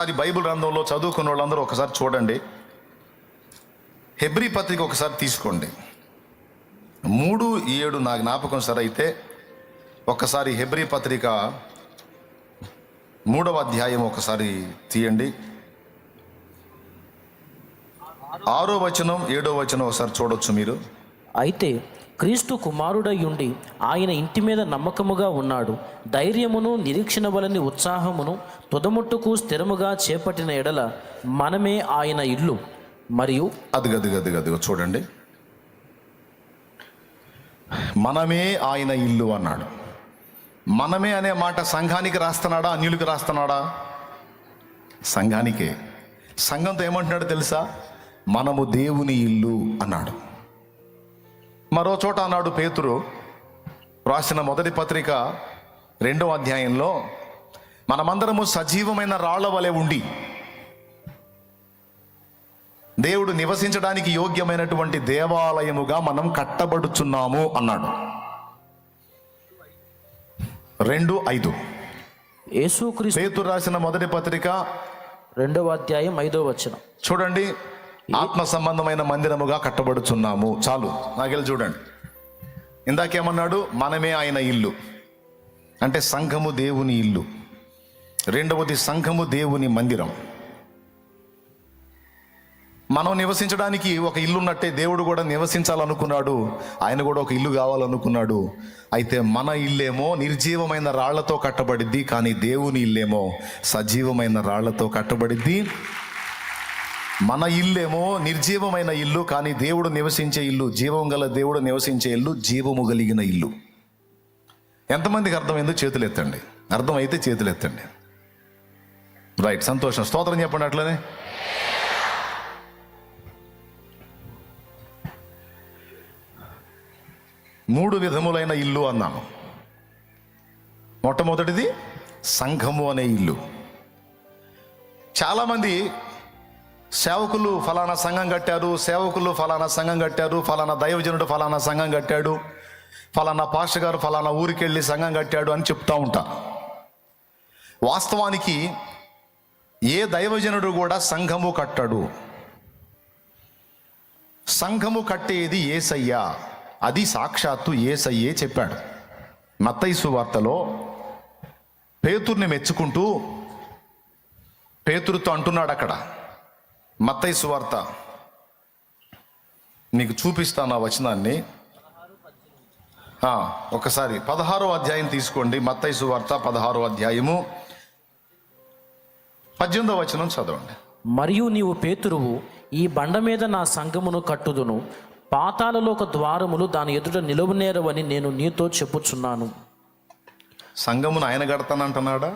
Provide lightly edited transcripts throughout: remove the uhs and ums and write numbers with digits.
అది బైబిల్ గ్రంథంలో చదువుకున్న వాళ్ళందరూ ఒకసారి చూడండి. హెబ్రీ పత్రిక ఒకసారి తీసుకోండి. 3:7 నా జ్ఞాపకం సరే అయితే ఒకసారి హెబ్రీ పత్రిక 3వ అధ్యాయం ఒకసారి తీయండి. 6వ వచనం 7వ వచనం ఒకసారి చూడొచ్చు మీరు. అయితే క్రీస్తు కుమారుడయ్యుండి ఆయన ఇంటి మీద నమ్మకముగా ఉన్నాడు. ధైర్యమును నిరీక్షణ వలని ఉత్సాహమును తుదముట్టుకు స్థిరముగా చేపట్టిన ఎడల మనమే ఆయన ఇల్లు మరియు అది చూడండి, మనమే ఆయన ఇల్లు అన్నాడు. మనమే అనే మాట సంఘానికి రాస్తున్నాడా, అన్యులకు రాస్తున్నాడా? సంఘానికే. సంఘంతో ఏమంటున్నాడు తెలుసా? మనము దేవుని ఇల్లు అన్నాడు. మరో చోట అన్నాడు పేతురు రాసిన మొదటి పత్రిక 2వ అధ్యాయంలో, మనమందరము సజీవమైన రాళ్ల వలె ఉండి దేవుడు నివసించడానికి యోగ్యమైనటువంటి దేవాలయముగా మనం కట్టబడుచున్నాము అన్నాడు. 2:5 యేసుక్రీస్తు పేతురు రాసిన మొదటి పత్రిక 2వ అధ్యాయం 5వ వచనం చూడండి. ఆత్మ సంబంధమైన మందిరముగా కట్టబడుచున్నాము. చాలు, నాకెళ్ళి చూడండి. ఇందాకేమన్నాడు? మనమే ఆయన ఇల్లు అంటే సంఘము దేవుని ఇల్లు. రెండవది సంఘము దేవుని మందిరం. మనం నివసించడానికి ఒక ఇల్లు ఉన్నట్టే దేవుడు కూడా నివసించాలనుకున్నాడు. ఆయన కూడా ఒక ఇల్లు కావాలనుకున్నాడు. అయితే మన ఇల్లేమో నిర్జీవమైన రాళ్లతో కట్టబడిద్ది, కానీ దేవుని ఇల్లేమో సజీవమైన రాళ్లతో కట్టబడిద్ది. మన ఇల్లేమో నిర్జీవమైన ఇల్లు, కానీ దేవుడు నివసించే ఇల్లు, జీవం గల దేవుడు నివసించే ఇల్లు, జీవము కలిగిన ఇల్లు. ఎంతమందికి అర్థమైందో చేతులు ఎత్తండి. అర్థమైతే చేతులు ఎత్తండి. రైట్, సంతోషం, స్తోత్రం చెప్పండి. అట్లనే 3 విధములైన ఇల్లు అన్నాము. మొట్టమొదటిది సంఘము అనే ఇల్లు. చాలామంది సేవకులు ఫలానా సంఘం కట్టారు, సేవకులు ఫలానా సంఘం కట్టారు, ఫలానా దైవజనుడు ఫలానా సంఘం కట్టాడు, ఫలానా పాస్టర్ గారు ఫలానా ఊరికి వెళ్ళి సంఘం కట్టాడు అని చెప్తా ఉంటారు. వాస్తవానికి ఏ దైవజనుడు కూడా సంఘము కట్టడు. సంఘము కట్టేది యేసయ్య. అది సాక్షాత్తు యేసయ్యే చెప్పాడు. మత్తయి సువార్తలో పేతుర్ని మెచ్చుకుంటూ పేతురుతో అంటున్నాడు. అక్కడ మత్తయి సువార్త నీకు చూపిస్తాను ఆ వచనాన్ని. ఒకసారి 16వ అధ్యాయం తీసుకోండి. మత్తయి సువార్త 16వ అధ్యాయము 18వ వచనం చదవండి. మరియు నీవు పేతురువు, ఈ బండ మీద నా సంఘమును కట్టుదును, పాతాళలోక ద్వారములు దాని ఎదుట నిలువనేరవని నేను నీతో చెప్పుచున్నాను. సంఘమును ఆయన కడతానంటున్నాడా,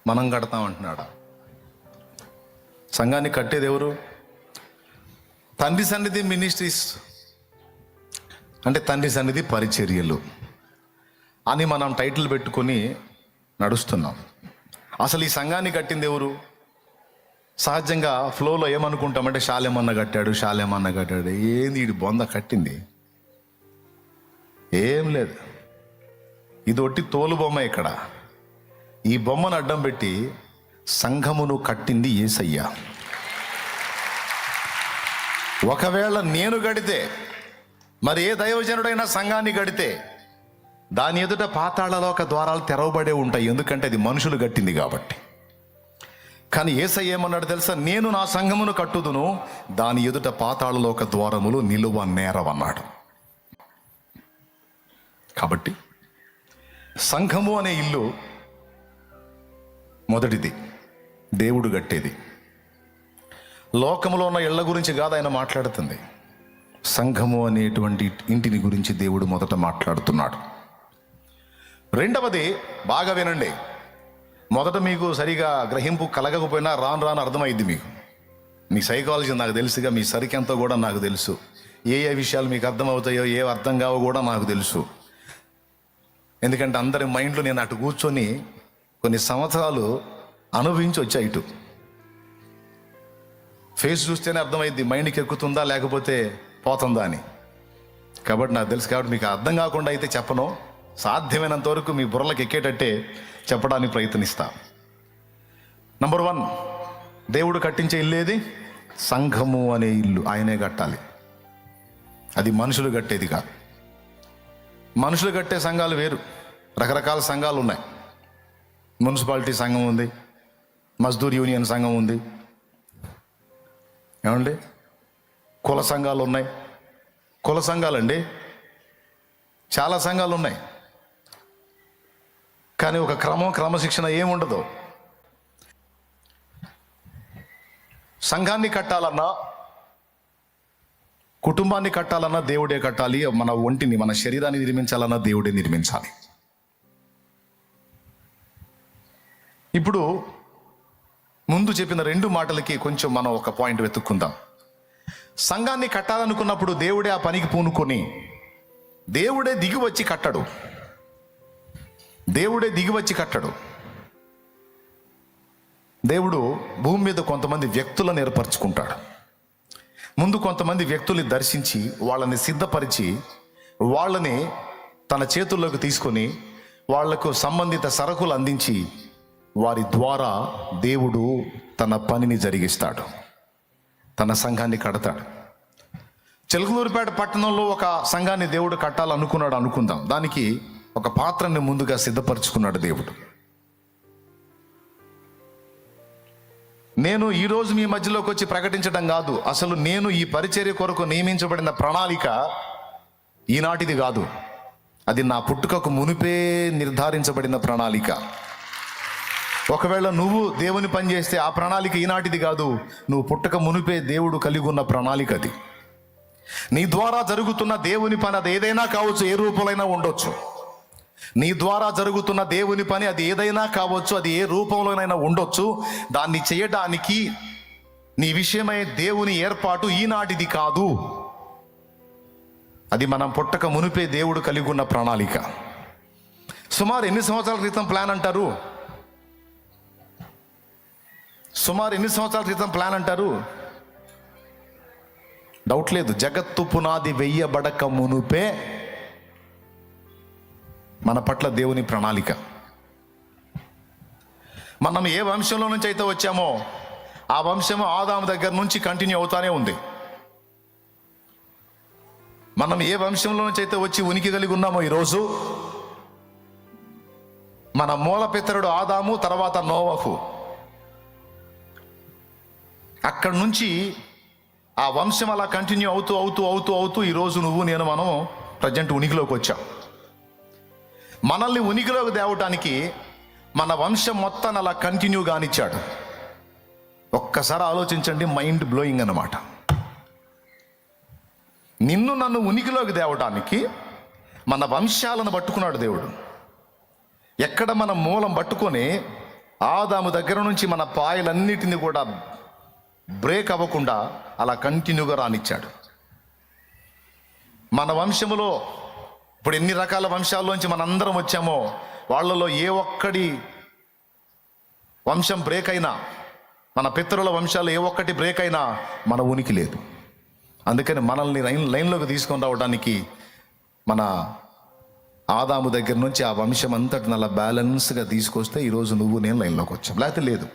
మనం కడతామంటున్నాడా? సంఘాన్ని కట్టేది ఎవరు? తండ్రి సన్నిధి మినిస్ట్రీస్ అంటే తండ్రి సన్నిధి పరిచర్యలు అని మనం టైటిల్ పెట్టుకొని నడుస్తున్నాం. అసలు ఈ సంఘాన్ని కట్టింది ఎవరు? సహజంగా ఫ్లోలో ఏమనుకుంటామంటే శాలేమన్న కట్టాడు. ఏంది ఈ బొంద కట్టింది? ఏం లేదు, ఇది ఒట్టి తోలు బొమ్మ. ఇక్కడ ఈ బొమ్మను అడ్డం పెట్టి సంఘమును కట్టింది యేసయ్య. ఒకవేళ నేను కడితే, మరి ఏ దైవజనుడైనా సంఘాన్ని కడితే దాని ఎదుట పాతాళలోక ద్వారాలు తెరవబడే ఉంటాయి, ఎందుకంటే అది మనుషులు కట్టింది కాబట్టి. కానీ యేసయ్య ఏమన్నాడు తెలుసా? నేను నా సంఘమును కట్టుదును, దాని ఎదుట పాతాళలోక ద్వారములు నిలువ నేరవన్నాడు. కాబట్టి సంఘము అనే ఇల్లు మొదటిది, దేవుడు కట్టేది. లోకములో ఉన్న ఇళ్ల గురించి కాదు ఆయన మాట్లాడుతుంది. సంఘము అనేటువంటి ఇంటిని గురించి దేవుడు మొదట మాట్లాడుతున్నాడు. రెండవది, బాగా వినండి, మొదట మీకు సరిగా గ్రహింపు కలగకపోయినా రాను అర్థమైద్ది మీకు. మీ సైకాలజీ నాకు తెలుసుగా, మీ సరికెంతో కూడా నాకు తెలుసు. ఏ విషయాలు మీకు అర్థమవుతాయో ఏ అర్థం కావో కూడా నాకు తెలుసు. ఎందుకంటే అందరి మైండ్లో నేను అటు కూర్చొని కొన్ని సంవత్సరాలు అనుభవించి వచ్చా. ఇటు ఫేస్ చూస్తేనే అర్థమైద్ది మైండ్కి ఎక్కుతుందా లేకపోతే పోతుందా అని. కాబట్టి నాకు తెలుసు. కాబట్టి మీకు అర్థం కాకుండా అయితే చెప్పను, సాధ్యమైనంత వరకు మీ బుర్రలకు ఎక్కేటట్టే చెప్పడానికి ప్రయత్నిస్తా. నంబర్ 1, దేవుడు కట్టించే ఇల్లు ఏది? సంఘము అనే ఇల్లు ఆయనే కట్టాలి. అది మనుషులు కట్టేది కాదు. మనుషులు కట్టే సంఘాలు వేరు, రకరకాల సంఘాలు ఉన్నాయి. మున్సిపాలిటీ సంఘం ఉంది, మజ్దూర్ యూనియన్ సంఘం ఉంది, ఏమండి, కుల సంఘాలు ఉన్నాయి. కుల సంఘాలండి చాలా సంఘాలు ఉన్నాయి, కానీ ఒక క్రమశిక్షణ ఏముండదు. సంఘాన్ని కట్టాలన్నా, కుటుంబాన్ని కట్టాలన్నా దేవుడే కట్టాలి. మన ఒంటిని, మన శరీరాన్ని నిర్మించాలన్నా దేవుడే నిర్మించాలి. ఇప్పుడు ముందు చెప్పిన 2 మాటలకి కొంచెం మనం ఒక పాయింట్ వెతుక్కుందాం. సంఘాన్ని కట్టాలనుకున్నప్పుడు దేవుడే ఆ పనికి పూనుకొని దేవుడే దిగి వచ్చి కట్టడు. దేవుడే దిగి వచ్చి కట్టడు. దేవుడు భూమి మీద కొంతమంది వ్యక్తులను ఏర్పరచుకుంటాడు. ముందు కొంతమంది వ్యక్తుల్ని దర్శించి వాళ్ళని సిద్ధపరిచి వాళ్ళని తన చేతుల్లోకి తీసుకొని వాళ్లకు సంబంధిత సరుకులు అందించి వారి ద్వారా దేవుడు తన పనిని జరిగిస్తాడు, తన సంఘాన్ని కడతాడు. చిలకలూరిపేట పట్టణంలో ఒక సంఘాన్ని దేవుడు కట్టాలనుకున్నాడు అనుకుందాం. దానికి ఒక పాత్రని ముందుగా సిద్ధపరచుకున్నాడు దేవుడు. నేను ఈరోజు మీ మధ్యలోకి వచ్చి ప్రకటించడం కాదు, అసలు నేను ఈ పరిచర్య కొరకు నియమించబడిన ప్రణాళిక ఈనాటిది కాదు. అది నా పుట్టుకకు మునిపే నిర్ధారించబడిన ప్రణాళిక. ఒకవేళ నువ్వు దేవుని పని చేస్తే ఆ ప్రణాళిక ఈనాటిది కాదు, నువ్వు పుట్టక మునిపే దేవుడు కలిగి ఉన్న ప్రణాళిక అది. నీ ద్వారా జరుగుతున్న దేవుని పని అది ఏదైనా కావచ్చు, ఏ రూపంలో ఉండొచ్చు. నీ ద్వారా జరుగుతున్న దేవుని పని అది ఏదైనా కావచ్చు, అది ఏ రూపంలోనైనా ఉండొచ్చు. దాన్ని చేయడానికి నీ విషయమై దేవుని ఏర్పాటు ఈనాటిది కాదు. అది మనం పుట్టక మునిపే దేవుడు కలిగి ఉన్న ప్రణాళిక. సుమారు ఎన్ని సంవత్సరాల క్రితం ప్లాన్ అంటారు? డౌట్ లేదు. జగత్తు పునాది వెయ్యబడక మునుపే మన పట్ల దేవుని ప్రణాళిక. మనం ఏ వంశంలో నుంచి అయితే వచ్చామో ఆ వంశము ఆదాము దగ్గర నుంచి కంటిన్యూ అవుతానే ఉంది. మనం ఏ వంశంలో నుంచి అయితే వచ్చి ఉనికి కలిగి ఉన్నామో ఈరోజు, మన మూల పితరుడు ఆదాము, తర్వాత నోవహు. అక్కడి నుంచి ఆ వంశం అలా కంటిన్యూ అవుతూ అవుతూ అవుతూ అవుతూ ఈరోజు నువ్వు నేను మనం ప్రజెంట్ ఉనికిలోకి వచ్చాం. మనల్ని ఉనికిలోకి తేవటానికి మన వంశం మొత్తాన్ని అలా కంటిన్యూ కానిచ్చాడు. ఒక్కసారి ఆలోచించండి, మైండ్ బ్లోయింగ్ అన్నమాట. నిన్ను నన్ను ఉనికిలోకి తేవటానికి మన వంశాలను పట్టుకున్నాడు దేవుడు. ఎక్కడ మన మూలం పట్టుకొని ఆదాము దగ్గర నుంచి మన పాయలన్నిటిని కూడా బ్రేక్ అవ్వకుండా అలా కంటిన్యూగా రానిచ్చాడు. మన వంశములో ఇప్పుడు ఎన్ని రకాల వంశాల్లోంచి మనందరం వచ్చామో వాళ్ళలో ఏ ఒక్కడి వంశం బ్రేక్ అయినా, మన పితరుల వంశాలు ఏ ఒక్కటి బ్రేక్ అయినా మన ఉనికి లేదు. అందుకని మనల్ని లైన్లోకి తీసుకొని రావడానికి మన ఆదాము దగ్గర నుంచి ఆ వంశం అంతటిని అలా బ్యాలెన్స్గా తీసుకొస్తే ఈరోజు నువ్వు నేను లైన్లోకి వచ్చాం. లేకపోతే లేదు.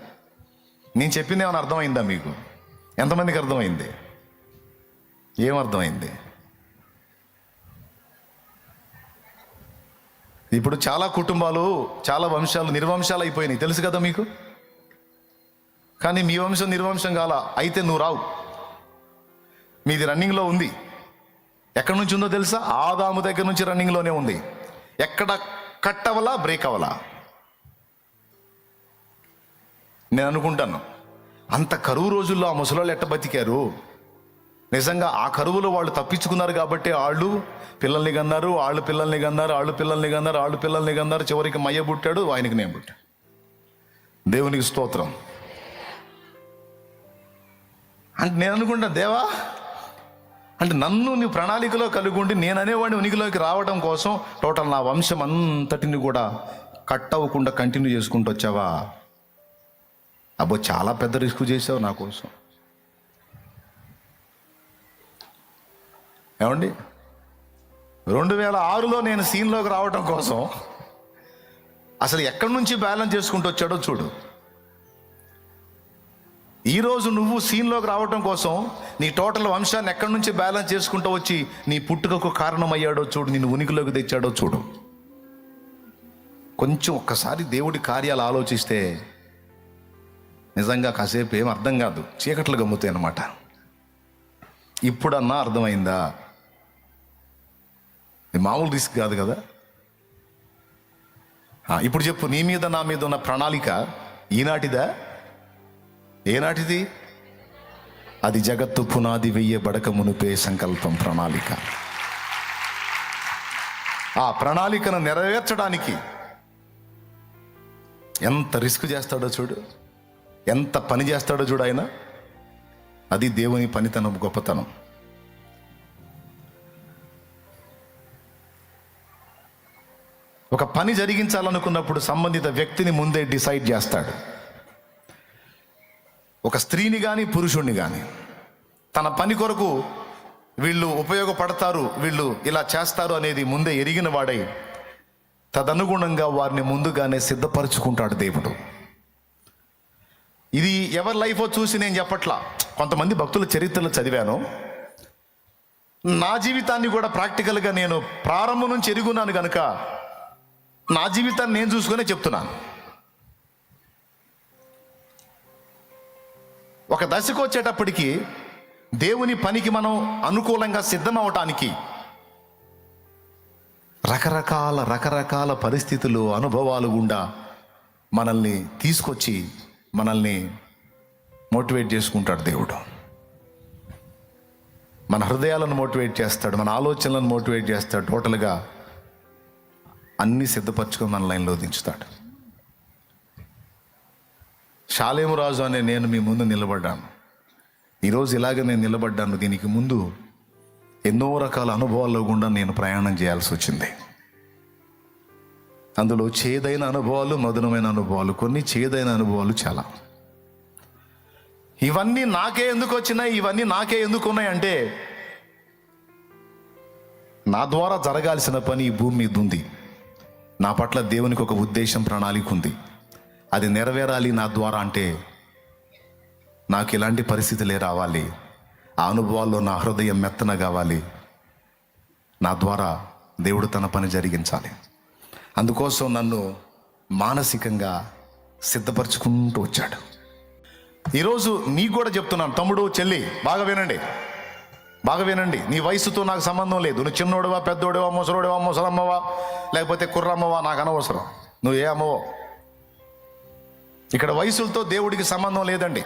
నేను చెప్పింది ఏమైనా అర్థమైందా మీకు? ఎంతమందికి అర్థమైంది? ఏమర్థమైంది? ఇప్పుడు చాలా కుటుంబాలు, చాలా వంశాలు నిర్వంశాలు అయిపోయినాయి, తెలుసు కదా మీకు. కానీ మీ వంశం నిర్వంశం కాల అయితే నువ్వు రావు. మీది రన్నింగ్లో ఉంది. ఎక్కడి నుంచి ఉందో తెలుసా? ఆదాము దగ్గర నుంచి రన్నింగ్లోనే ఉంది. ఎక్కడ కట్ అవ్వలా, బ్రేక్ అవ్వలా. నేను అనుకుంటాను, అంత కరువు రోజుల్లో ఆ ముసలోళ్ళు ఎట్ట బతికారు? నిజంగా ఆ కరువులో వాళ్ళు తప్పించుకున్నారు కాబట్టి వాళ్ళు పిల్లల్ని కన్నారు, వాళ్ళు పిల్లల్ని కన్నారు, వాళ్ళు పిల్లల్ని కన్నారు, వాళ్ళు పిల్లల్ని కన్నారు. చివరికి మయ్య పుట్టాడు, ఆయనకి నేను పుట్టాడు. దేవునికి స్తోత్రం. అంటే నేను అనుకుంటా, దేవా అంటే నన్ను నీ ప్రణాళికలో కలిగి ఉండి నేను అనేవాడిని ఉనికిలోకి రావడం కోసం టోటల్ నా వంశం అంతటిని కూడా కట్ అవ్వకుండా కంటిన్యూ చేసుకుంటూ వచ్చావా? అబ్బో, చాలా పెద్ద రిస్క్ చేసావు నా కోసం. ఏమండి, 2006లో నేను సీన్లోకి రావడం కోసం అసలు ఎక్కడి నుంచి బ్యాలెన్స్ చేసుకుంటూ వచ్చాడో చూడు. ఈరోజు నువ్వు సీన్లోకి రావటం కోసం నీ టోటల్ వంశాన్ని ఎక్కడి నుంచి బ్యాలెన్స్ చేసుకుంటూ వచ్చి నీ పుట్టుకకు కారణమయ్యాడో చూడు, నిన్ను ఉనికిలోకి తెచ్చాడో చూడు. కొంచెం ఒక్కసారి దేవుడి కార్యాలు ఆలోచిస్తే నిజంగా కాసేపు ఏం అర్థం కాదు, చీకట్లు గమ్ముతాయి అన్నమాట. ఇప్పుడన్నా అర్థమైందా? ఇది మామూలు రిస్క్ కాదు కదా. ఇప్పుడు చెప్పు, నీ మీద నా మీద ఉన్న ప్రణాళిక ఈనాటిదా? ఏనాటిది? అది జగత్తు పునాది వెయ్యబడక మునిపే సంకల్పం, ప్రణాళిక. ఆ ప్రణాళికను నెరవేర్చడానికి ఎంత రిస్క్ చేస్తాడో చూడు, ఎంత పని చేస్తాడో చూడు ఆయన. అది దేవుని పనితనం, గొప్పతనం. ఒక పని జరిగించాలనుకున్నప్పుడు సంబంధిత వ్యక్తిని ముందే డిసైడ్ చేస్తాడు. ఒక స్త్రీని కానీ పురుషుణ్ణి కానీ తన పని కొరకు వీళ్ళు ఉపయోగపడతారు, వీళ్ళు ఇలా చేస్తారు అనేది ముందే ఎరిగిన వాడై తదనుగుణంగా వారిని ముందుగానే సిద్ధపరచుకుంటాడు దేవుడు. ఇది ఎవరి లైఫో చూసి నేను చెప్పట్లా, కొంతమంది భక్తుల చరిత్రలు చదివాను. నా జీవితాన్ని కూడా ప్రాక్టికల్గా నేను ప్రారంభం నుంచి ఎరుగున్నాను కనుక నా జీవితాన్ని నేను చూసుకునే చెప్తున్నాను. ఒక దశకు వచ్చేటప్పటికి దేవుని పనికి మనం అనుకూలంగా సిద్ధం అవటానికి రకరకాల పరిస్థితులు, అనుభవాలు గుండా మనల్ని తీసుకొచ్చి మనల్ని మోటివేట్ చేసుకుంటాడు దేవుడు. మన హృదయాలను మోటివేట్ చేస్తాడు, మన ఆలోచనలను మోటివేట్ చేస్తాడు. టోటల్గా అన్నీ సిద్ధపరచుకొని మన లైన్లో దించుతాడు. షాలేము రాజు అనే నేను మీ ముందు నిలబడ్డాను. ఈరోజు ఇలాగే నేను నిలబడ్డాను. దీనికి ముందు ఎన్నో రకాల అనుభవాల్లో గుండా నేను ప్రయాణం చేయాల్సి వచ్చింది. అందులో చేదైన అనుభవాలు, మధురమైన అనుభవాలు, కొన్ని చేదైన అనుభవాలు చాలా. ఇవన్నీ నాకే ఎందుకు వచ్చినాయి, ఇవన్నీ నాకే ఎందుకు ఉన్నాయంటే నా ద్వారా జరగాల్సిన పని ఈ భూమి మీద ఉంది. నా పట్ల దేవునికి ఒక ఉద్దేశం, ప్రణాళిక ఉంది. అది నెరవేరాలి నా ద్వారా అంటే నాకు ఇలాంటి పరిస్థితులే రావాలి. ఆ అనుభవాల్లో నా హృదయం మెత్తన కావాలి. నా ద్వారా దేవుడు తన పని జరిగించాలి. అందుకోసం నన్ను మానసికంగా సిద్ధపరచుకుంటూ వచ్చాడు. ఈరోజు నీకు కూడా చెప్తున్నాను, తమ్ముడు, చెల్లి, బాగా వినండి. నీ వయసుతో నాకు సంబంధం లేదు. నువ్వు చిన్నోడువా, పెద్దోడువా, ముసలోడువా, ముసలమ్మవా, లేకపోతే కుర్రమ్మవా, నాకు అనవసరం. నువ్వు ఏ అమ్మవో. ఇక్కడ వయసులతో దేవుడికి సంబంధం లేదండి.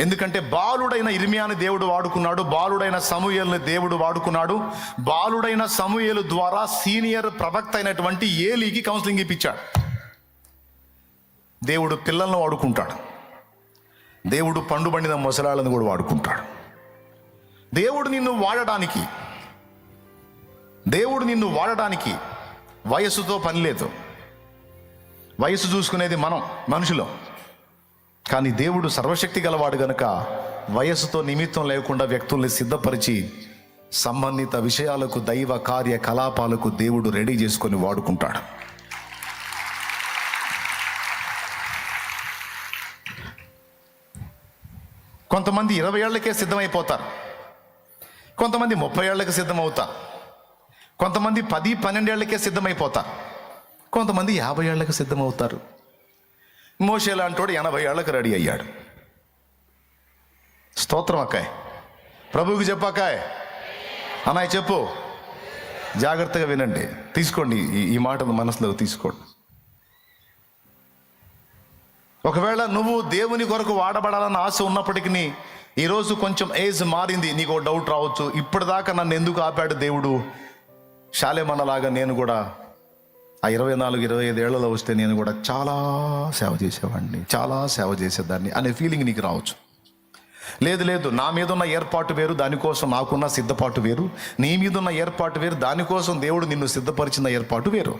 ఎందుకంటే బాలుడైన ఇర్మియాని దేవుడు వాడుకున్నాడు, బాలుడైన సమూయేలుని దేవుడు వాడుకున్నాడు. బాలుడైన సమూయేలు ద్వారా సీనియర్ ప్రవక్త అయినటువంటి ఏలీకి కౌన్సిలింగ్ ఇప్పించాడు. దేవుడు పిల్లలను వాడుకుంటాడు. దేవుడు పండుబండిన ముసలాళ్ళను కూడా వాడుకుంటాడు. దేవుడు నిన్ను వాడడానికి వయస్సుతో పని లేదు. వయసు చూసుకునేది మనం మనుషులం. కానీ దేవుడు సర్వశక్తి గలవాడు గనుక వయస్సుతో నిమిత్తం లేకుండా వ్యక్తుల్ని సిద్ధపరిచి సంబంధిత విషయాలకు, దైవ కార్యకలాపాలకు దేవుడు రెడీ చేసుకొని వాడుకుంటాడు. కొంతమంది 20 ఏళ్లకే సిద్ధమైపోతారు, కొంతమంది 30 ఏళ్లకి సిద్ధమవుతారు, కొంతమంది 10-12 ఏళ్లకే సిద్ధమైపోతారు, కొంతమంది 50 ఏళ్లకు సిద్ధమవుతారు. మోషే లాంటోడు 80 ఏళ్లకు రెడీ అయ్యాడు. స్తోత్రం అక్కాయ్, ప్రభువుకి చెప్పాకాయ్, అన్నాయ్ చెప్పు. జాగ్రత్తగా వినండి, తీసుకోండి, ఈ మాటను మనసులోకి తీసుకోండి. ఒకవేళ నువ్వు దేవుని కొరకు వాడబడాలన్న ఆశ ఉన్నప్పటికీ ఈరోజు కొంచెం ఏజ్ మారింది, నీకు డౌట్ రావచ్చు, ఇప్పటిదాకా నన్ను ఎందుకు ఆపాడు దేవుడు? షాలేమన్నలాగా నేను కూడా ఆ 24-25 ఏళ్లలో వస్తే నేను కూడా చాలా సేవ చేసేవాడిని, చాలా సేవ చేసేదాన్ని అనే ఫీలింగ్ నీకు రావచ్చు. లేదు, నా మీద ఉన్న ఏర్పాటు వేరు, దానికోసం నాకున్న సిద్ధపాటు వేరు. నీ మీద ఉన్న ఏర్పాటు వేరు, దానికోసం దేవుడు నిన్ను సిద్ధపరిచిన ఏర్పాటు వేరు.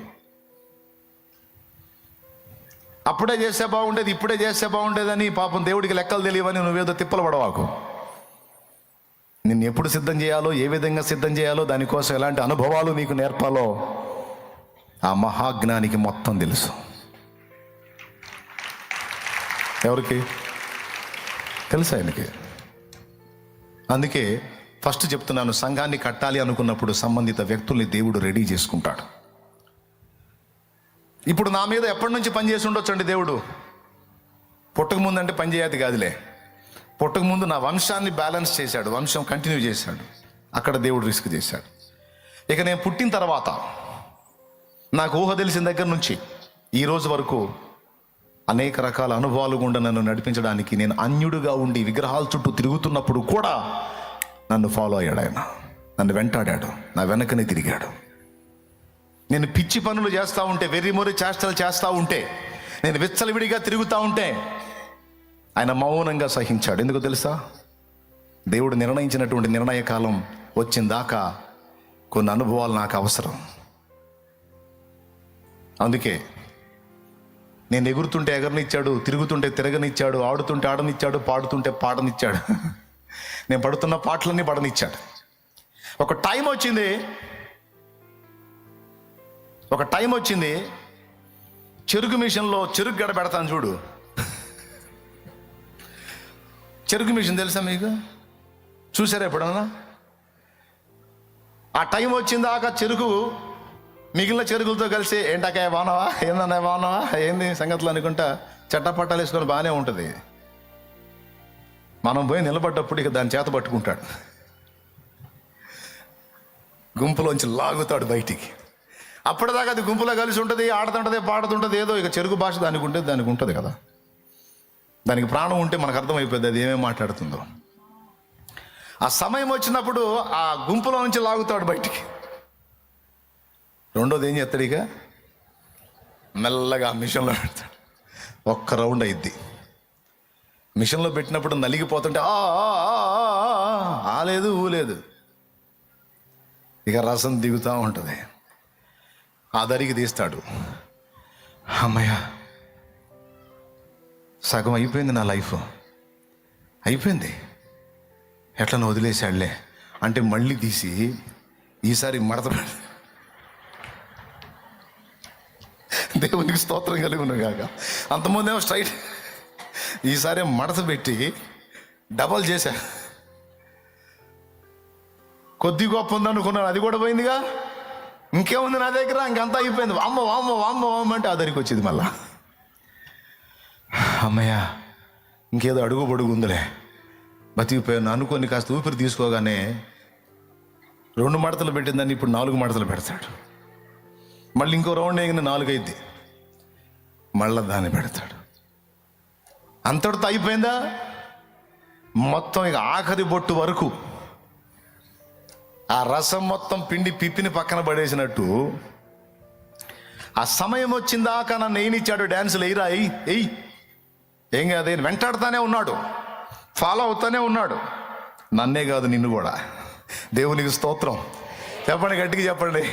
అప్పుడే చేస్తే బాగుండేది, ఇప్పుడే చేస్తే బాగుండేదని పాపం దేవుడికి లెక్కలు తెలియవని నువ్వేదో తిప్పలు పడవాకు. నిన్ను ఎప్పుడు సిద్ధం చేయాలో, ఏ విధంగా సిద్ధం చేయాలో, దానికోసం ఎలాంటి అనుభవాలు నీకు నేర్పాలో ఆ మహాజ్ఞానికి మొత్తం తెలుసు. ఎవరికి? తెలుసు ఆయనకి. అందుకే ఫస్ట్ చెప్తున్నాను, సంఘాన్ని కట్టాలి అనుకున్నప్పుడు సంబంధిత వ్యక్తుల్ని దేవుడు రెడీ చేసుకుంటాడు. ఇప్పుడు నా మీద ఎప్పటి నుంచి పనిచేసి ఉండొచ్చండి దేవుడు. పుట్టక ముందు అంటే పనిచేయదు కాదులే, పుట్టక ముందు నా వంశాన్ని బ్యాలెన్స్ చేశాడు, వంశం కంటిన్యూ చేశాడు. అక్కడ దేవుడు రిస్క్ చేశాడు. ఇక నేను పుట్టిన తర్వాత నాకు ఊహ తెలిసిన దగ్గర నుంచి ఈ రోజు వరకు అనేక రకాల అనుభవాలు గుండా నన్ను నడిపించడానికి, నేను అన్యుడుగా ఉండి విగ్రహాల చుట్టూ తిరుగుతున్నప్పుడు కూడా నన్ను ఫాలో అయ్యాడు ఆయన. నన్ను వెంటాడాడు, నా వెనకనే తిరిగాడు. నేను పిచ్చి పనులు చేస్తూ ఉంటే, వెర్రిమొరి చేష్టలు చేస్తూ ఉంటే, నేను విచ్చలవిడిగా తిరుగుతూ ఉంటే ఆయన మౌనంగా సహించాడు. ఎందుకు తెలుసా? దేవుడు నిర్ణయించినటువంటి నిర్ణయ కాలం వచ్చిందాకా కొన్ని అనుభవాలు నాకు అవసరం. అందుకే నేను ఎగురుతుంటే ఎగరనిచ్చాడు, తిరుగుతుంటే తిరగనిచ్చాడు, ఆడుతుంటే ఆడనిచ్చాడు, పాడుతుంటే పాడనిచ్చాడు. నేను పడుతున్న పాటలన్నీ పడనిచ్చాడు. ఒక టైం వచ్చింది, చెరుకు మిషన్లో చెరుకు గడ పెడతాను చూడు. చెరుకు మిషన్ తెలుసా మీకు? చూసారా ఎప్పుడన్నా? ఆ టైం వచ్చిందాక చెరుకు మిగిలిన చెరుకులతో కలిసి ఏంటకాయ బానవా, ఏందన్నా బానవా, ఏంది సంగతులు అనుకుంటా చట్టపట్టాలు వేసుకొని బాగానే ఉంటుంది. మనం పోయి నిలబడ్డప్పుడు ఇక దాని చేత పట్టుకుంటాడు, గుంపులోంచి లాగుతాడు బయటికి. అప్పటిదాకా అది గుంపులో కలిసి ఉంటుంది, ఆడుతుంటుంది, పాడుతుంటుంది, ఏదో ఇక చెరుకు భాష దానికి ఉంటుంది కదా. దానికి ప్రాణం ఉంటే మనకు అర్థమైపోద్ది అది ఏమేమి మాట్లాడుతుందో. ఆ సమయం వచ్చినప్పుడు ఆ గుంపులో నుంచి లాగుతాడు బయటికి. రెండోది ఏం చేస్తాడు? ఇక మెల్లగా మిషన్లో పెడతాడు. ఒక్క రౌండ్ అయిద్ది. మిషన్లో పెట్టినప్పుడు నలిగిపోతుంటే ఆలేదు ఊలేదు, ఇక రసం దిగుతూ ఉంటుంది. ఆ దరికి తీస్తాడు. అమ్మయ్య, సగం అయిపోయింది, నా లైఫ్ అయిపోయింది, ఎట్లా వదిలేశాడులే అంటే మళ్ళీ తీసి ఈసారి మడత పెడతాడు. దేవునికి స్తోత్రం కలుగును గాక. అంతకుముందేమో స్ట్రైట్, ఈసారి మడత పెట్టి డబల్ చేశా. కొద్ది గొప్ప ఉందనుకున్నాను, అది కూడా పోయిందిగా. ఇంకేముంది నా దగ్గర, ఇంకంతా అయిపోయింది. వామ్మ వామ్మ వామ్మ వామ్మ అంటే ఆ దరికి వచ్చింది మళ్ళా. అమ్మయ్య, ఇంకేదో అడుగు పొడుగు ఉందిలే, బతికిపోయాను అనుకొని కాస్త ఊపిరి తీసుకోగానే 2 మడతలు పెట్టిందని ఇప్పుడు 4 మడతలు పెడతాడు. మళ్ళీ ఇంకో రౌండ్ వేగిన 4 అయింది, మళ్ళీ దాన్ని పెడతాడు. అంతటితో అయిపోయిందా? మొత్తం ఇక ఆఖరి బొట్టు వరకు ఆ రసం మొత్తం పిండి పిప్పిని పక్కన పడేసినట్టు ఆ సమయం వచ్చిందాకా నన్ను ఏనిచ్చాడు. డ్యాన్సులు ఎయ్యిరా, ఎయ్యి, ఏం కాదు, వెంటాడుతానే ఉన్నాడు, ఫాలో అవుతానే ఉన్నాడు. నన్నే కాదు, నిన్ను కూడా. దేవునికి స్తోత్రం. చెప్పండి, గట్టిగా చెప్పండి.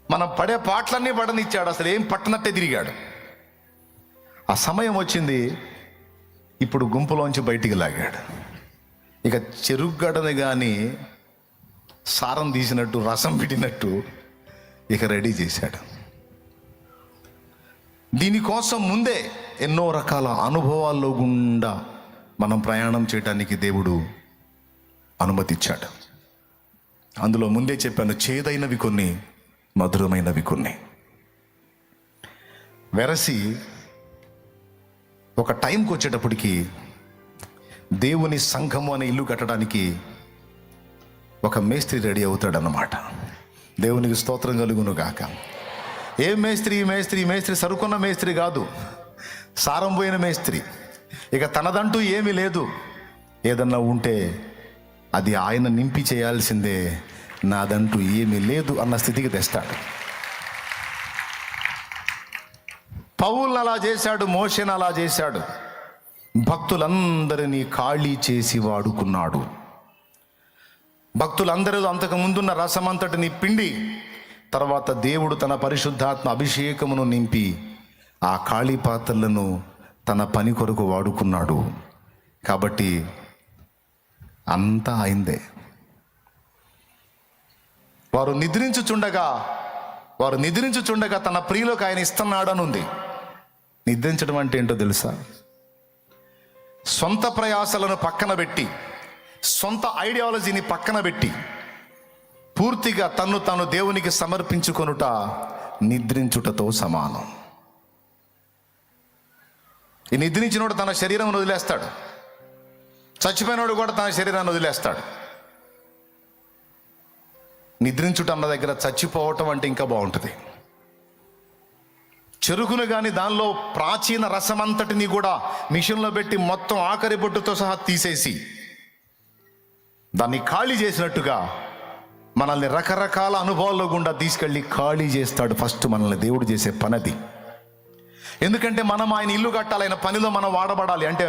మనం పడే పాటలన్నీ పడనిచ్చాడు, అసలు ఏం పట్టనట్టే తిరిగాడు. ఆ సమయం వచ్చింది, ఇప్పుడు గుంపులోంచి బయటికి లాగాడు. ఇక చెరుగ్గడని కానీ సారం తీసినట్టు, రసం పెట్టినట్టు ఇక రెడీ చేశాడు. దీనికోసం ముందే ఎన్నో రకాల అనుభవాల్లో గుండా మనం ప్రయాణం చేయడానికి దేవుడు అనుమతిచ్చాడు. అందులో ముందే చెప్పాను, చేదైనవి కొన్ని, మధురమైనవి కొన్ని. వెరసి ఒక టైంకి వచ్చేటప్పటికి దేవుని సంఘము అనే ఇల్లు కట్టడానికి ఒక మేస్త్రి రెడీ అవుతాడన్నమాట. దేవునికి స్తోత్రం కలుగును గాక. ఏ మేస్త్రి? మేస్త్రి సరుకున్న మేస్త్రి కాదు, సారం పోయిన మేస్త్రి. ఇక తనదంటూ ఏమీ లేదు, ఏదన్నా ఉంటే అది ఆయన నింపి చేయాల్సిందే, నాదంటూ ఏమీ లేదు అన్న స్థితికి తెస్తాడు. పౌలును అలా చేశాడు, మోషేను అలా చేశాడు. భక్తులందరినీ ఖాళీ చేసి వాడుకున్నాడు. భక్తులందరూ అంతకు ముందున్న రసమంతటిని పిండి, తర్వాత దేవుడు తన పరిశుద్ధాత్మ అభిషేకమును నింపి ఆ ఖాళీ పాత్రలను తన పని కొరకు వాడుకున్నాడు. కాబట్టి అంతా అయిందే. వారు నిద్రించుచుండగా తన ప్రియులకు ఆయన ఇస్తున్నాడని ఉంది. నిద్రించడం అంటే ఏంటో తెలుసా? సొంత ప్రయాసలను పక్కన పెట్టి, సొంత ఐడియాలజీని పక్కన పెట్టి పూర్తిగా తన్ను తాను దేవునికి సమర్పించుకొనుట నిద్రించుటతో సమానం. ఈ నిద్రించినోడు తన శరీరం వదిలేస్తాడు, చచ్చిపోయినోడు కూడా తన శరీరాన్ని వదిలేస్తాడు. నిద్రించుట అన్న దగ్గర చచ్చిపోవటం అంటే ఇంకా బాగుంటుంది. చెరుకును కానీ దానిలో ప్రాచీన రసమంతటిని కూడా మిషన్లో పెట్టి మొత్తం ఆఖరి బొట్టుతో సహా తీసేసి దాన్ని ఖాళీ చేసినట్టుగా మనల్ని రకరకాల అనుభవాల్లో గుండా తీసుకెళ్ళి ఖాళీ చేస్తాడు. ఫస్ట్ మనల్ని దేవుడు చేసే పనది. ఎందుకంటే మనం ఆయన ఇల్లు కట్టాలి, ఆయన పనిలో మనం వాడబడాలి. అంటే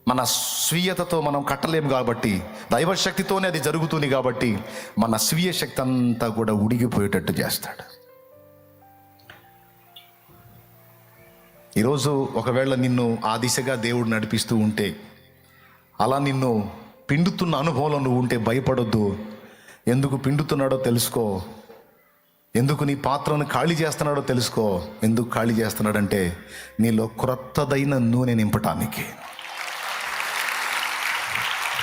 మన స్వీయతతో మనం కట్టలేము కాబట్టి, దైవశక్తితోనే అది జరుగుతుంది కాబట్టి మన స్వీయ శక్తి అంతా కూడా ఉడిగిపోయేటట్టు చేస్తాడు. ఈరోజు ఒకవేళ నిన్ను ఆ దిశగా దేవుడు నడిపిస్తూ ఉంటే, అలా నిన్ను పిండుతున్న అనుభవంలో నువ్వు ఉంటే భయపడొద్దు. ఎందుకు పిండుతున్నాడో తెలుసుకో. ఎందుకు నీ పాత్రను ఖాళీ చేస్తున్నాడో తెలుసుకో. ఎందుకు ఖాళీ చేస్తున్నాడంటే నీలో క్రొత్తదైన నూనె నింపటానికి.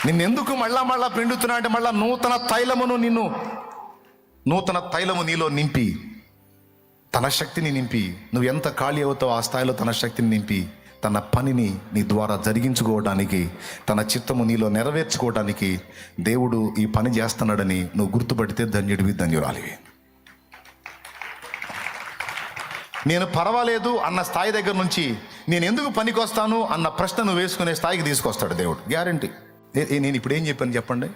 నిన్నెందుకు మళ్ళా పిండుతున్నా అంటే మళ్ళా నూతన తైలము నీలో నింపి, తన శక్తిని నింపి, నువ్వు ఎంత ఖాళీ అవుతావో ఆ స్థాయిలో తన శక్తిని నింపి, తన పనిని నీ ద్వారా జరిగించుకోవడానికి, తన చిత్తము నీలో నెరవేర్చుకోవడానికి దేవుడు ఈ పని చేస్తున్నాడని నువ్వు గుర్తుపడితే ధన్యుడివి, ధన్యురాలివి. నేను పర్వాలేదు అన్న స్థాయి దగ్గర నుంచి నేను ఎందుకు పనికి వస్తాను అన్న ప్రశ్న నువ్వు వేసుకునే స్థాయికి తీసుకొస్తాడు దేవుడు, గ్యారంటీ. నేను ఇప్పుడు ఏం చెప్పాను చెప్పండి?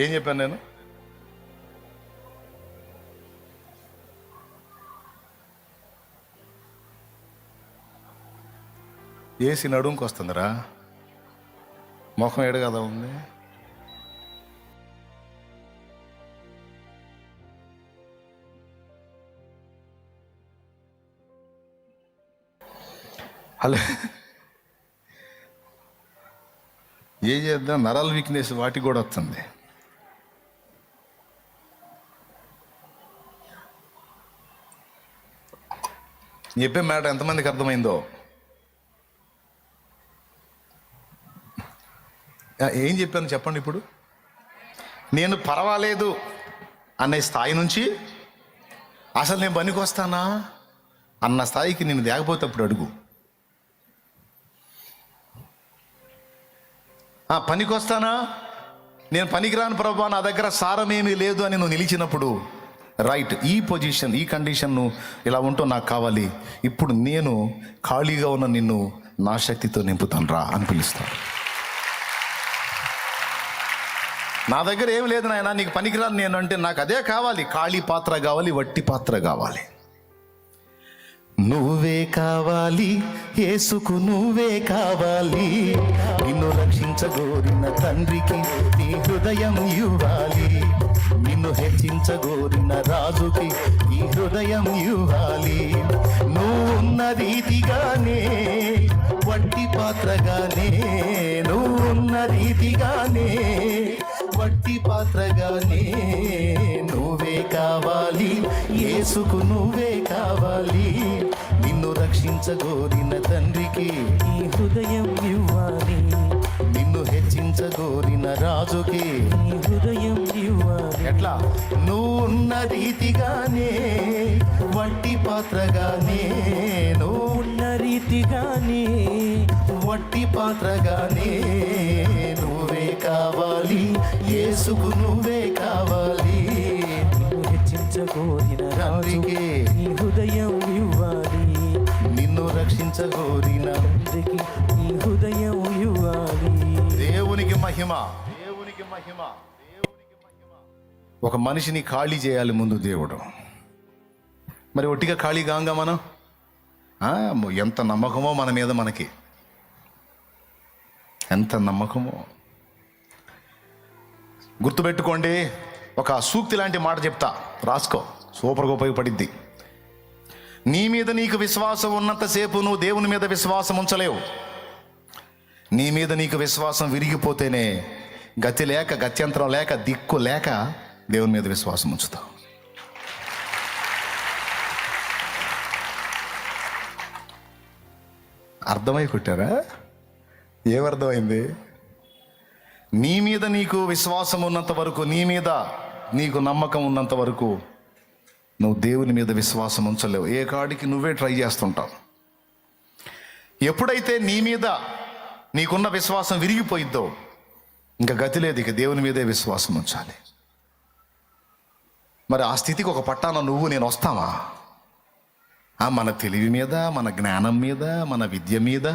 ఏం చెప్పాను నేను? ఏసి నడుంకి వస్తుందిరా, ముఖం ఏడు కదా ఉంది. హలో, ఏం చేద్దాం, నరాల వీక్నెస్ వాటికి కూడా వస్తుంది. చెప్పే మాట ఎంతమందికి అర్థమైందో? ఏం చెప్పాను చెప్పండి ఇప్పుడు? నేను పర్వాలేదు అనే స్థాయి నుంచి అసలు నేను పనికి వస్తానా అన్న స్థాయికి నేను దేకపోతే అప్పుడు అడుగు. పనికి వస్తానా, నేను పనికిరాను ప్రభా, నా దగ్గర సారమేమీ లేదు అని నువ్వు నిలిచినప్పుడు, రైట్, ఈ పొజిషన్, ఈ కండిషన్ ఇలా ఉంటూ నాకు కావాలి, ఇప్పుడు నేను ఖాళీగా ఉన్న నిన్ను నా శక్తితో నింపుతాను రా అని పిలుస్తాను. నా దగ్గర ఏం లేదు నాయన, నీకు పనికిరాను నేను అంటే నాకు అదే కావాలి, ఖాళీ పాత్ర కావాలి, వట్టి పాత్ర కావాలి. నువ్వే కావాలి యేసుకు, నువ్వే కావాలి, నిన్ను రక్షించగోరిన తండ్రికి నీ హృదయం ఇవ్వాలి, నిన్ను హెచ్చించగోరిన రాజుకి నీ హృదయం ఇవ్వాలి. నువ్వున్న రీతిగానే వట్టి పాత్రగానే, నువ్వున్న రీతిగానే వట్టి పాత్రగానే నువ్వే కావాలి, యేసుకు నువ్వే కావాలి, నిన్ను రక్షించగోరిన తండ్రికి నీ హృదయం ఇవ్వాలి, నిన్ను హెచ్చించగోరిన రాజుకి నీ హృదయం ఇవ్వాలి. ఎట్లా? నువ్వున్న రీతిగానే వట్టి పాత్రగానే, నువ్వున్న రీతిగానే వట్టి పాత్రగానే నువ్వే కావాలి, యేసుకు నువ్వే కావాలి, నిన్ను హెచ్చించగోరిన రాజుకి నీ హృదయం ఇవ్వాలి, నిన్ను రక్షించగోరిన తండ్రికి నీ హృదయం ఇవ్వాలి. దేవునికి మహిమ, దేవునికి మహిమ, దేవునికి మహిమ. ఒక మనిషిని ఖాళీ చేయాలి ముందు దేవుడు. మరి ఒట్టిగా ఖాళీ కాంగా మనం? ఎంత నమ్మకమో మన మీద, మనకి ఎంత నమ్మకమో. గుర్తుపెట్టుకోండి, ఒక సూక్తి లాంటి మాట చెప్తా, రాసుకో, సూపర్గా ఉపయోగపడిద్ది. నీ మీద నీకు విశ్వాసం ఉన్నంతసేపు నువ్వు దేవుని మీద విశ్వాసం ఉంచలేవు. నీ మీద నీకు విశ్వాసం విరిగిపోతేనే గత్యంతరం లేక దిక్కు లేక దేవుని మీద విశ్వాసం ఉంచుతావు. అర్థమై కొట్టారా? ఏమర్థమైంది? నీ మీద నీకు విశ్వాసం ఉన్నంత వరకు, నీ మీద నీకు నమ్మకం ఉన్నంత వరకు నువ్వు దేవుని మీద విశ్వాసం ఉంచలేవు. ఏ కాడికి నువ్వే ట్రై చేస్తుంటావు. ఎప్పుడైతే నీ మీద నీకున్న విశ్వాసం విరిగిపోయిద్దో ఇంకా గతి లేదు, ఇక దేవుని మీదే విశ్వాసం ఉంచాలి. మరి ఆ స్థితికి ఒక పట్టాన నువ్వు నేను వస్తామా? మన తెలివి మీద, మన జ్ఞానం మీద, మన విద్య మీద,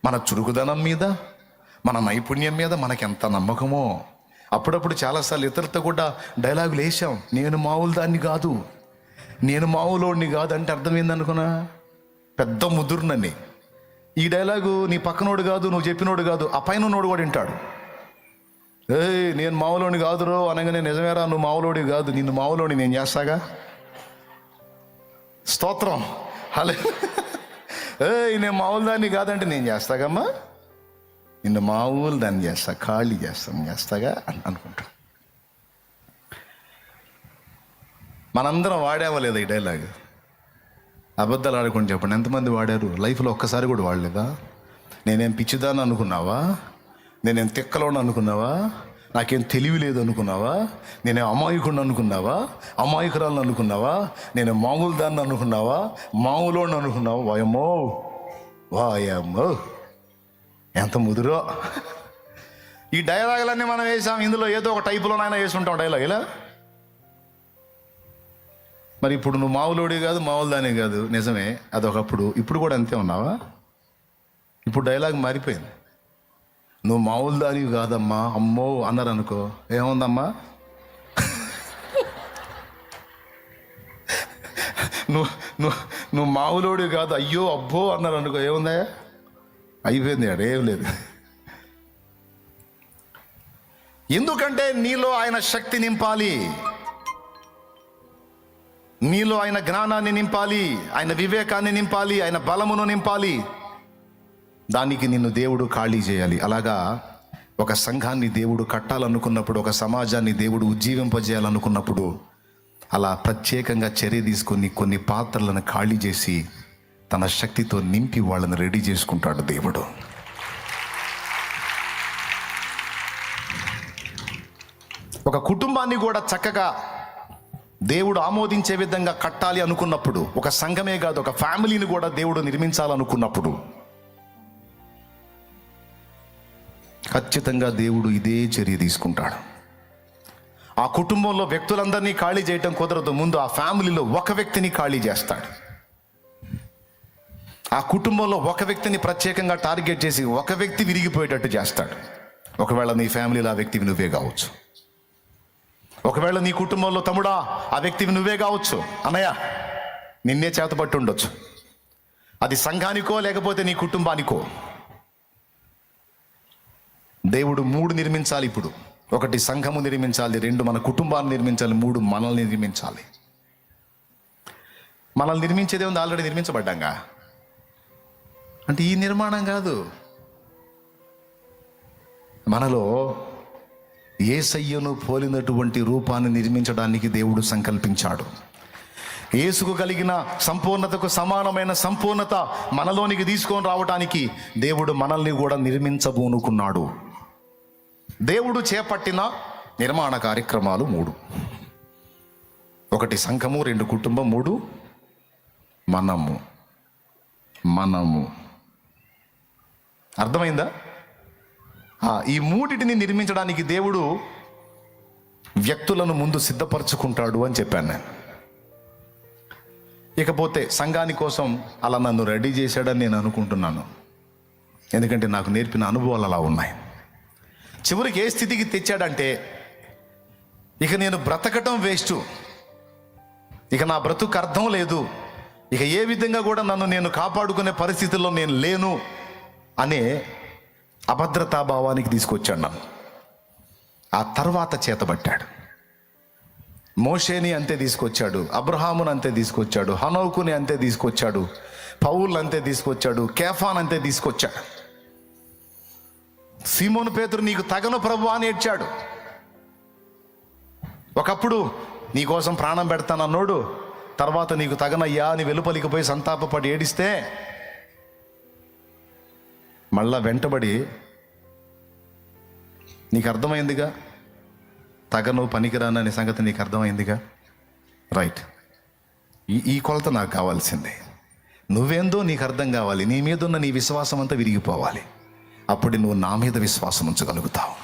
మన చురుకుదనం మీద, మన నైపుణ్యం మీద మనకెంత నమ్మకమో. అప్పుడప్పుడు చాలాసార్లు ఇతరులతో కూడా డైలాగులు వేసాం. నేను మామూలు దాన్ని కాదు, నేను మామూలోడిని కాదు అంటే అర్థమైందనుకున్నా, పెద్ద ముదురునని. ఈ డైలాగు నీ పక్కనోడు కాదు, నువ్వు చెప్పినోడు కాదు, ఆ పైన ఉన్నోడు కూడా వింటాడు. నేను మామూలోని కాదురో అనగానే, నిజమేరా నువ్వు మామూలోడి కాదు, నిన్ను మామూలోని నేను చేస్తాగా. స్తోత్రం. హలే. నేను మామూలు దాన్ని కాదంటే నేను చేస్తాగమ్మా, నిన్ను మామూలు దాన్ని చేస్తా, ఖాళీ చేస్తాగా అనుకుంటా. మనందరం వాడావా లేదా ఈ డైలాగ్? అబద్ధాలు ఆడుకొని చెప్పండి, ఎంతమంది వాడారు? లైఫ్లో ఒక్కసారి కూడా వాడలేదా? నేనేం పిచ్చిదాన్ని అనుకున్నావా? నేనేం తిక్కలోని అనుకున్నావా? నాకేం తెలివి లేదు అనుకున్నావా? నేనేం అమాయకుడిని అనుకున్నావా? అమాయకురాలను అనుకున్నావా? నేను మామూలు దాన్ని అనుకున్నావా? మామూలోని అనుకున్నావా? వాయమ్మో ఎంత ముదురో. ఈ డైలాగులన్నీ మనం వేసాం. ఇందులో ఏదో ఒక టైపులోనైనా వేసుకుంటాం డైలాగ్ ఇలా. మరి ఇప్పుడు నువ్వు మామూలుడి కాదు, మామూలు దాని కాదు, నిజమే అదొకప్పుడు. ఇప్పుడు కూడా అంతే ఉన్నావా? ఇప్పుడు డైలాగ్ మారిపోయింది. నువ్వు మామూలు దానివి కాదమ్మా, అమ్మో అన్నారు అనుకో, ఏముందమ్మా? నువ్వు మామూలుడి కాదు, అయ్యో అబ్బో అన్నారు అనుకో, ఏముందా? అయిపోయింది, ఏం లేదు. ఎందుకంటే నీలో ఆయన శక్తి నింపాలి, నీలో ఆయన జ్ఞానాన్ని నింపాలి, ఆయన వివేకాన్ని నింపాలి, ఆయన బలమును నింపాలి. దానికి నిన్ను దేవుడు ఖాళీ చేయాలి. అలాగా ఒక సంఘాన్ని దేవుడు కట్టాలనుకున్నప్పుడు, ఒక సమాజాన్ని దేవుడు ఉజ్జీవింపజేయాలనుకున్నప్పుడు అలా ప్రత్యేకంగా చర్య తీసుకొని కొన్ని పాత్రలను ఖాళీ చేసి తన శక్తితో నింపి వాళ్ళని రెడీ చేసుకుంటాడు దేవుడు. ఒక కుటుంబాన్ని కూడా చక్కగా దేవుడు ఆమోదించే విధంగా కట్టాలి అనుకున్నప్పుడు, ఒక సంఘమే కాదు ఒక ఫ్యామిలీని కూడా దేవుడు నిర్మించాలనుకున్నప్పుడు ఖచ్చితంగా దేవుడు ఇదే చర్య తీసుకుంటాడు. ఆ కుటుంబంలో వ్యక్తులందరినీ ఖాళీ చేయటం కుదరదు, ముందు ఆ ఫ్యామిలీలో ఒక వ్యక్తిని ఖాళీ చేస్తాడు. ఆ కుటుంబంలో ఒక వ్యక్తిని ప్రత్యేకంగా టార్గెట్ చేసి ఒక వ్యక్తి విరిగిపోయేటట్టు చేస్తాడు. ఒకవేళ నీ ఫ్యామిలీలో ఆ వ్యక్తివి నువ్వే కావచ్చు. ఒకవేళ నీ కుటుంబంలో తమ్ముడా ఆ వ్యక్తివి నువ్వే కావచ్చు. అన్నయ్య నిన్నే చేతపట్టు ఉండొచ్చు. అది సంఘానికో లేకపోతే నీ కుటుంబానికో. దేవుడు 3 నిర్మించాలి. ఇప్పుడు 1 సంఘము నిర్మించాలి, 2 మన కుటుంబాన్ని నిర్మించాలి, 3 మనల్ని నిర్మించాలి. మనల్ని నిర్మించేదే ఉంది, ఆల్రెడీ నిర్మించబడ్డాంగా. అంటే ఈ నిర్మాణం కాదు, మనలో యేసయ్యను పోలినటువంటి రూపాన్ని నిర్మించడానికి దేవుడు సంకల్పించాడు. యేసుకు కలిగిన సంపూర్ణతకు సమానమైన సంపూర్ణత మనలోనికి తీసుకొని రావడానికి దేవుడు మనల్ని కూడా నిర్మించబోనుకున్నాడు. దేవుడు చేపట్టిన నిర్మాణ కార్యక్రమాలు 3. 1 సంఘము, 2 కుటుంబం, 3 మనము. అర్థమైందా? ఈ 3టిని నిర్మించడానికి దేవుడు వ్యక్తులను ముందు సిద్ధపరచుకుంటాడు అని చెప్పాను నేను. ఇకపోతే సంఘాని కోసం అలా నన్ను రెడీ చేశాడని నేను అనుకుంటున్నాను. ఎందుకంటే నాకు నేర్పిన అనుభవాలు అలా ఉన్నాయి. చివరికి ఏ స్థితికి తెచ్చాడంటే, ఇక నేను బ్రతకటం వేస్ట్, ఇక నా బ్రతుకు అర్థం లేదు, ఇక ఏ విధంగా కూడా నన్ను నేను కాపాడుకునే పరిస్థితుల్లో నేను లేను అనే అభద్రతాభావానికి తీసుకొచ్చాడు నన్ను. ఆ తర్వాత చేతబట్టాడు. మోషేని అంతే తీసుకొచ్చాడు, అబ్రహాముని అంతే తీసుకొచ్చాడు, హనోకుని అంతే తీసుకొచ్చాడు, పౌలు అంతే తీసుకొచ్చాడు, కేఫాన్ అంతే తీసుకొచ్చాడు. సీమోను పేతురు నీకు తగను ప్రభు అని ఏడ్చాడు. ఒకప్పుడు నీకోసం ప్రాణం పెడతానన్నోడు తర్వాత నీకు తగనయ్యా అని వెలుపలికి పోయి సంతాపపడి ఏడిస్తే మళ్ళా వెంటబడి, నీకు అర్థమైందిగా తగను పనికిరాననే సంగతి నీకు అర్థమైందిగా, రైట్, ఈ కొలత నాకు కావాల్సిందే. నువ్వేందో నీకు అర్థం కావాలి, నీ మీద ఉన్న నీ విశ్వాసం అంతా విరిగిపోవాలి. అప్పుడు నువ్వు నా మీద విశ్వాసం ఉంచగలుగుతావు.